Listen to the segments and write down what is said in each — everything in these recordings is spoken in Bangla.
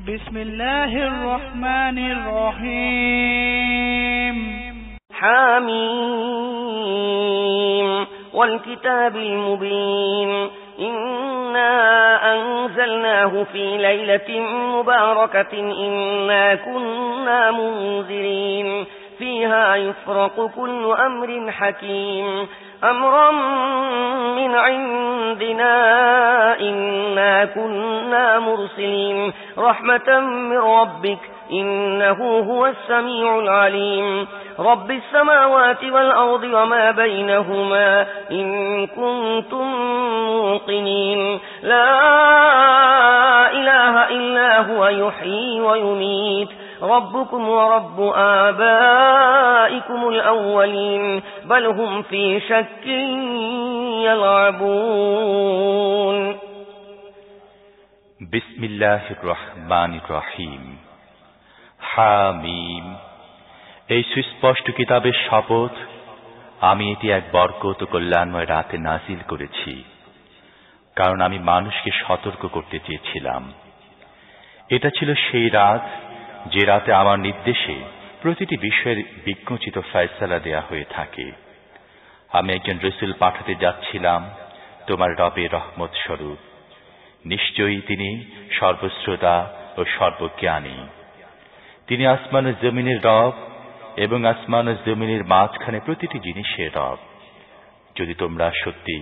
بسم الله الرحمن الرحيم حاميم والكتاب المبين إنا أنزلناه في ليلة مباركة إنا كنا منذرين فيها يفرق كل أمر حكيم أمرا من عندنا إنا كنا مرسلين رحمة من ربك إنه هو السميع العليم رب السماوات والأرض وما بينهما إن كنتم موقنين لا إله إلا هو يحيي ويميت ربكم ورب آبائكم الأولين بل هم في شك يلعبون بسم الله الرحمن الرحيم حاميم এই সুস্পষ্ট কিতাবের শপথ আমি এটি এক বরকত ও কল্যাণময় রাতে নাজিল করেছি কারণ আমি মানুষকে সতর্ক করতে চেয়েছিলাম এটা ছিল সেই রাত যে রাতে আমার নির্দেশে প্রতিটি বিষয়ের বিজ্ঞোচিত ফয়সালা দেয়া হয়ে থাকে আমি একজন রাসূল পাঠাতে যাচ্ছিলাম তোমার রবের রহমত স্বরূপ নিশ্চয়ই তিনি সর্বশ্রোতা ও সর্বজ্ঞানী তিনি আসমান ও জমিনের রব এবং আসমান ও জমিনের মাঝখানে প্রতিটি জিনিসের রব যদি তোমরা সত্যি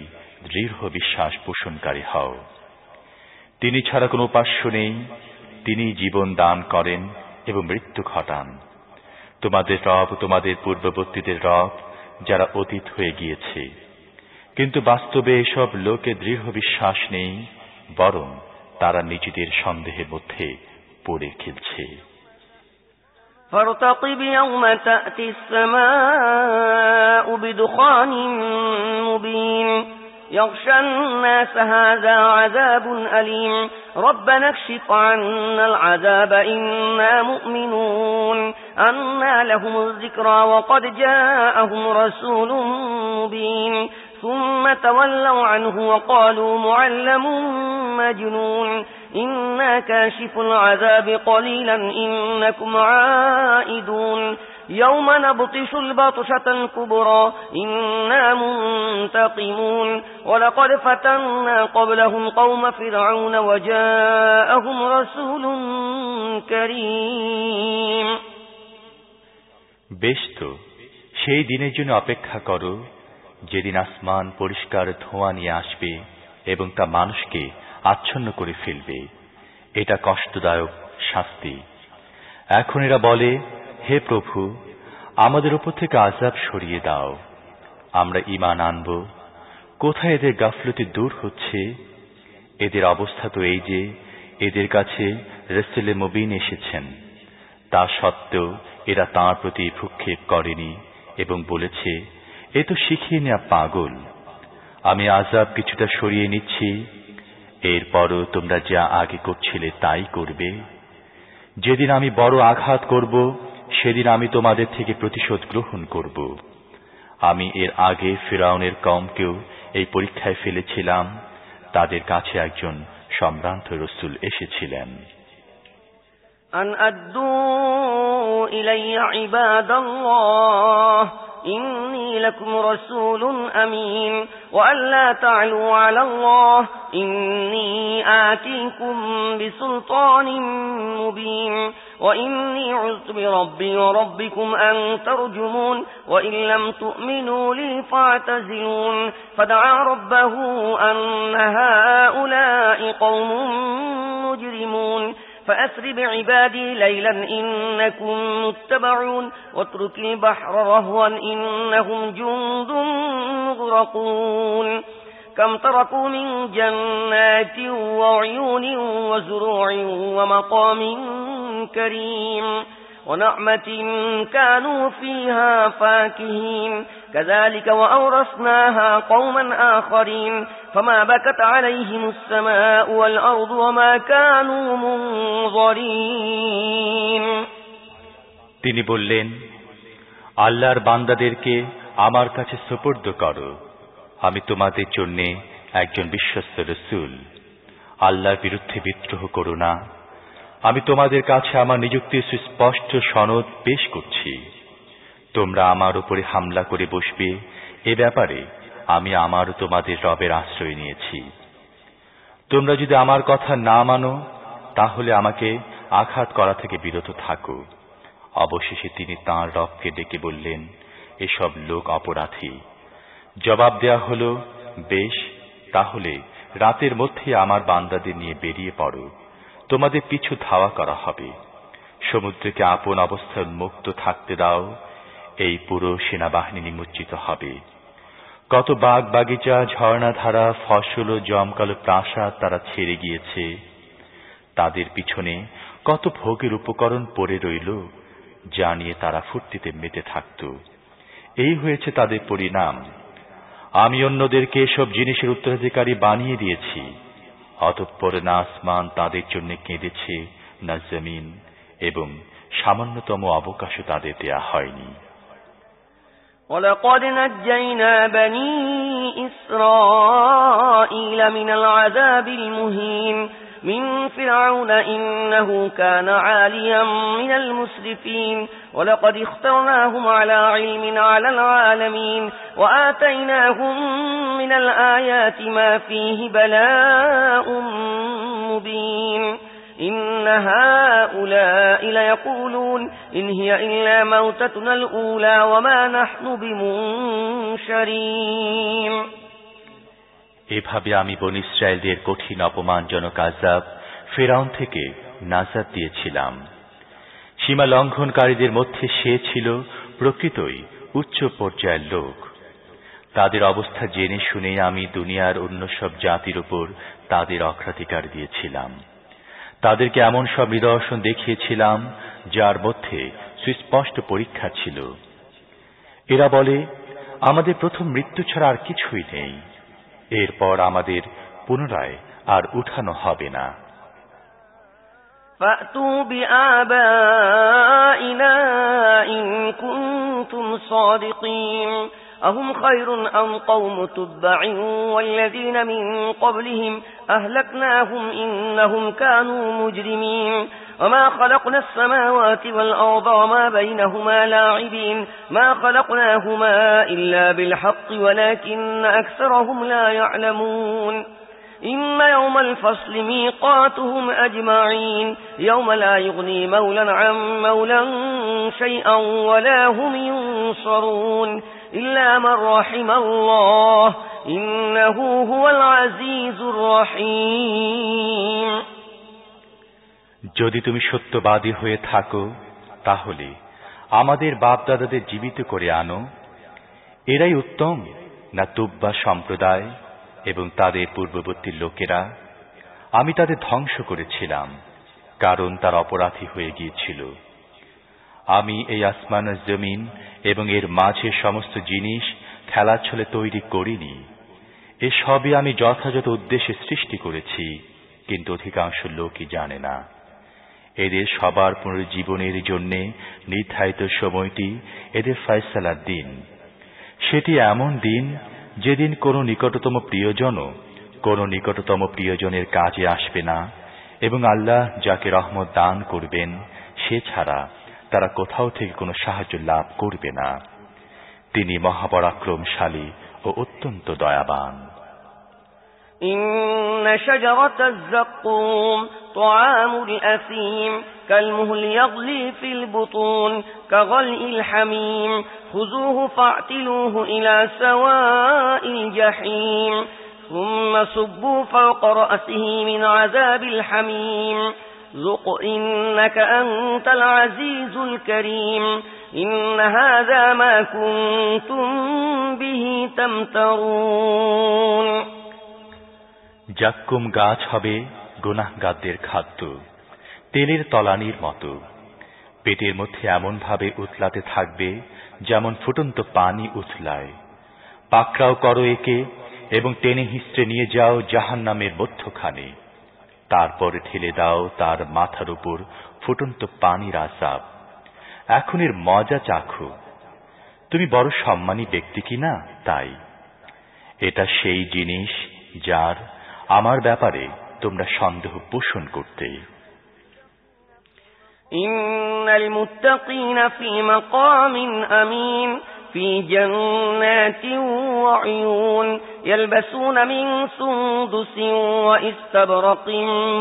দৃঢ় বিশ্বাস পোষণকারী হও তিনি ছাড়া কোনো উপাস্য নেই তিনি জীবন দান করেন এবং মৃত্যু ঘটান তোমাদের রব তোমাদের পূর্ববর্তীদের রব যারা অতীত হয়ে গিয়েছে কিন্তু বাস্তবে এসব লোকে দৃঢ় বিশ্বাস নেই বরং তারা নিজেদের সন্দেহের মধ্যে পড়ে খেলছে فارتقب يوم تأتي السماء بدخان مبين يغشى الناس هذا عذاب أليم ربنا اكشف عنا العذاب إنا مؤمنون أنى لهم الذكرى وقد جاءهم رسول مبين ثم تولوا عنه وقالوا معلم مجنون إنا كاشف العذاب قليلا إنكم عائدون يوم نبطش البطشة الكبرى إنا منتقمون ولقد فتنا قبلهم قوم فرعون وجاءهم رسول كريم বেশ তো সেই দিনের জন্য অপেক্ষা করো যেদিন আসমান পরিষ্কার ধোঁয়া নিয়ে আসবে এবং তা মানুষকে আচ্ছন্ন করে ফেলবে এটা কষ্টদায়ক শাস্তি এখন এরা বলে হে প্রভু আমাদের উপর থেকে আযাব সরিয়ে দাও আমরা ঈমান আনব কোথায় এদের গাফলতি দূর হচ্ছে এদের অবস্থা তো এই যে এদের কাছে রাসূলে মুবিন এসেছেন তা সত্ত্বেও এরা তাঁর প্রতি ভ্রুক্ষেপ করেনি এবং বলেছে এ তো শিখিয়ে নেওয়া পাগল আমি আযাব কিছুটা সরিয়ে নিচ্ছি এরপরও তোমরা যা আগে করছিলে তাই করবে যেদিন আমি বড় আঘাত করব সেদিন আমি তোমাদের থেকে প্রতিশোধ গ্রহণ করব আমি এর আগে ফিরআউনের কওমকেও এই পরীক্ষায় ফেলেছিলাম তাদের কাছে একজন সম্ভ্রান্ত রাসূল এসেছিলেন أن أدوا إلي عباد الله إني لكم رسول أمين وأن لا تعلوا على الله إني آتيكم بسلطان مبين وإني عذت بربي وربكم أن ترجمون وإن لم تؤمنوا لي فاعتزلون فدعا ربه أن هؤلاء قوم مجرمون فأسر بعبادي ليلا إنكم متبعون واترك البحر رهوا إنهم جند مغرقون كم تركوا من جنات وعيون وزروع ومقام كريم ونعمة كانوا فيها فاكهين كذلك وأورثناها قوما آخرين فما بكت عليهم السماء والأرض وما كانوا منظرين তিনি বললেন আল্লাহর বান্দাদেরকে আমার কাছে সুপর্দ করো আমি তোমাদের জন্য একজন বিশ্বস্ত রাসূল আল্লাহর বিরুদ্ধে বিদ্রোহ করো না আমি তোমাদের কাছে আমার নিযুক্তির সুস্পষ্ট সনদ পেশ করছি। তোমরা আমার উপরে হামলা করে বসবে, এ ব্যাপারে আমি আমার তোমাদের রবের আশ্রয় নিয়েছি। তোমরা যদি আমার কথা না মানো, তাহলে আমাকে আঘাত করা থেকে বিরত থাকো। অবশেষে তিনি তাঁর রবকে ডেকে বললেন, এসব লোক অপরাধী। জবাব দেয়া হল, বেশ, তাহলে রাতের মধ্যে আমার বান্দাদের নিয়ে বেরিয়ে পড়ো, তোমাদের পিছু ধাওয়া করা হবে। সমুদ্রকে আপন অবস্থায় মুক্ত থাকতে দাও, এই পুরো সেনাবাহিনী নিমজ্জিত হবে। কত বাগ বাগিচা, ঝর্ণাধারা, ফসল ও জমকালো প্রাসাদ তারা ছেড়ে গিয়েছে। তাদের পিছনে কত ভোগের উপকরণ পড়ে রইল, যা নিয়ে তারা ফুর্তিতে মেতে থাকত। এই হয়েছে তাদের পরিণাম। আমি অন্যদেরকে এসব জিনিসের উত্তরাধিকারী বানিয়ে দিয়েছি, অতঃপর না আসমান তাদের জন্য কেঁদেছে, না জমিন, এবং সামান্যতম অবকাশও তাদের দেয়া হয়নি। ولقد نجينا بني إسرائيل من العذاب المهين من فرعون إنه كان عاليا من المسرفين ولقد اخترناهم على علم على العالمين وآتيناهم من الآيات ما فيه بلاء مبين إن هؤلاء ليقولون إن هي إلا موتتنا الأولى وما نحن بمنشرين। এভাবে আমি বনী ইসরায়েলদের কঠিন অপমানজনক আযাব ফিরআউন থেকে নাজাত দিয়েছিলাম। সীমা লঙ্ঘনকারীদের মধ্যে সে ছিল প্রকৃতই উচ্চ পর্যায়ের লোক। তাদের অবস্থা জেনে শুনে আমি দুনিয়ার অন্য সব জাতির উপর তাদের অগ্রাধিকার দিয়েছিলাম। তাদেরকে এমন সব নিদর্শন দেখিয়েছিলাম যার মধ্যে সুস্পষ্ট পরীক্ষা ছিল। এরা বলে, আমাদের প্রথম মৃত্যু ছাড়া আর কিছুই নেই, এরপর আমাদের পুনরায় আর উঠানো হবে না। ফাতু বিআবাইনা ইন কুনতুম সাদিকিন أهم خير أم قوم تبع والذين من قبلهم أهلكناهم إنهم كانوا مجرمين وما خلقنا السماوات والأرض وما بينهما لاعبين ما خلقناهما إلا بالحق ولكن أكثرهم لا يعلمون إن يوم الفصل ميقاتهم أجمعين يوم لا يغني مولا عن مولا شيئا ولا هم ينصرون إلا من رحم الله إنه هو العزيز الرحيم। যদি তুমি সত্যবাদী হয়ে থাকো, তাহলে আমাদের বাপদাদাদের জীবিত করে আনো। এরাই উত্তম, না তুব্বা সম্প্রদায় এবং তাদের পূর্ববর্তী লোকেরা? আমি তাদের ধ্বংস করেছিলাম, কারণ তার অপরাধী হয়ে গিয়েছিল। আমি এই আসমান জমিন এবং এর মাঝে সমস্ত জিনিস খেলার ছলে তৈরি করিনি। এসবই আমি যথাযথ উদ্দেশ্যে সৃষ্টি করেছি, কিন্তু অধিকাংশ লোকই জানে না। এদের সবার পুনর্জীবনের জন্য নির্ধারিত সময়টি এদের ফয়সালার দিন। সেটি এমন দিন যেদিন কোনো নিকটতম প্রিয়জনও কোনো নিকটতম প্রিয়জনের কাজে আসবে না, এবং আল্লাহ যাকে রহমত দান করবেন সে ছাড়া তারা কোথাও থেকে কোনো সাহায্য লাভ করবে না। তিনি মহাপরাক্রমশালী ও অত্যন্ত দয়াবান। إن شجرة الزقوم طعام الأثيم كالمهل يغلي في البطون كغلي الحميم خذوه فاعتلوه إلى سواء الجحيم ثم صبوا فوق رأسه من عذاب الحميم ذق إنك أنت العزيز الكريم إن هذا ما كنتم به تمترون। জাক্কুম গাছ হবে গুনাহগারদের খাদ্য, তেলের তলানির মতো। পেটের মধ্যে এমন ভাবে উতলাতে থাকবে যেমন ফুটন্ত পানি উথলায়। পাকড়াও করো একে এবং টেনে হিঁচড়ে নিয়ে যাও জাহান্নামের মধ্যখানে। তারপর ঢেলে দাও তার মাথার উপর ফুটন্ত পানির আযাব। এখন এর মজা চাখো। তুমি বড় সম্মানী ব্যক্তি কিনা তাই। এটা সেই জিনিস যার আমার ব্যাপারে তোমরা সন্দেহ পোষণ করতে। إن المتقين في مقام أمين في جنات وعيون يلبسون من سندس وإستبرق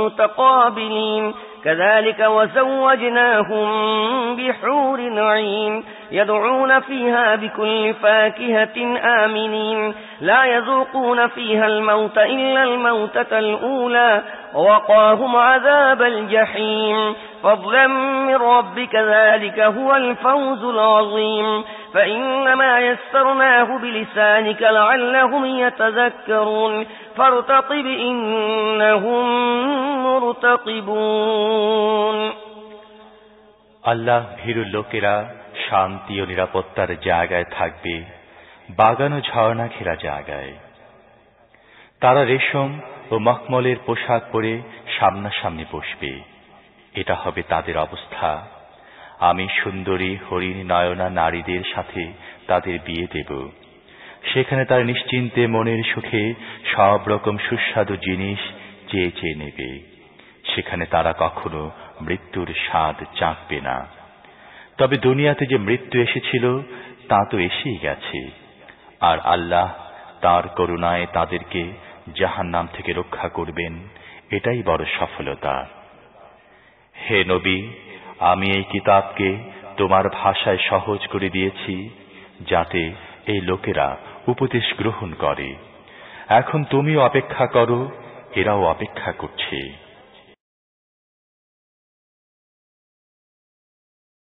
متقابلين كذلك وزوجناهم بحور عين يدعون فيها بكل فاكهة آمنين لا يذوقون فيها الموت إلا الموتة الأولى ووقاهم عذاب الجحيم فضلا من ربك ذلك هو الفوز العظيم فإنما يسرناه بلسانك لعلهم يتذكرون فارتقب إنهم مرتقبون আল্লাহ ভীরু লোকেরা শান্তি ও নিরাপত্তার জায়গায় থাকবে, বাগান ও ঝর্ণা ঘেরা জায়গায়। তারা রেশম ও মখমলের পোশাক পরে সামনাসামনি বসবে। এটা হবে তাদের অবস্থা। আমি সুন্দরী হরিণ নয়না নারীদের সাথে তাদের বিয়ে দেব। সেখানে তার নিশ্চিন্তে মনের সুখে সব রকম সুস্বাদু জিনিস চেয়ে চেয়ে নেবে। সেখানে তারা কখনো মৃত্যুর স্বাদ চাখবে না। তবে দুনিয়াতে যে মৃত্যু এসেছিল তা তো এসেই গেছে, আর আল্লাহ তার করুণায় তাদেরকে জাহান্নাম থেকে রক্ষা করবেন, এটাই বড় সফলতা। হে নবী, আমি এই কিতাবকে তোমার ভাষায় সহজ করে দিয়েছি যাতে এই লোকেরা উপদেশ গ্রহণ করে। এখন তুমিও অপেক্ষা করো, এরাও অপেক্ষা করছে।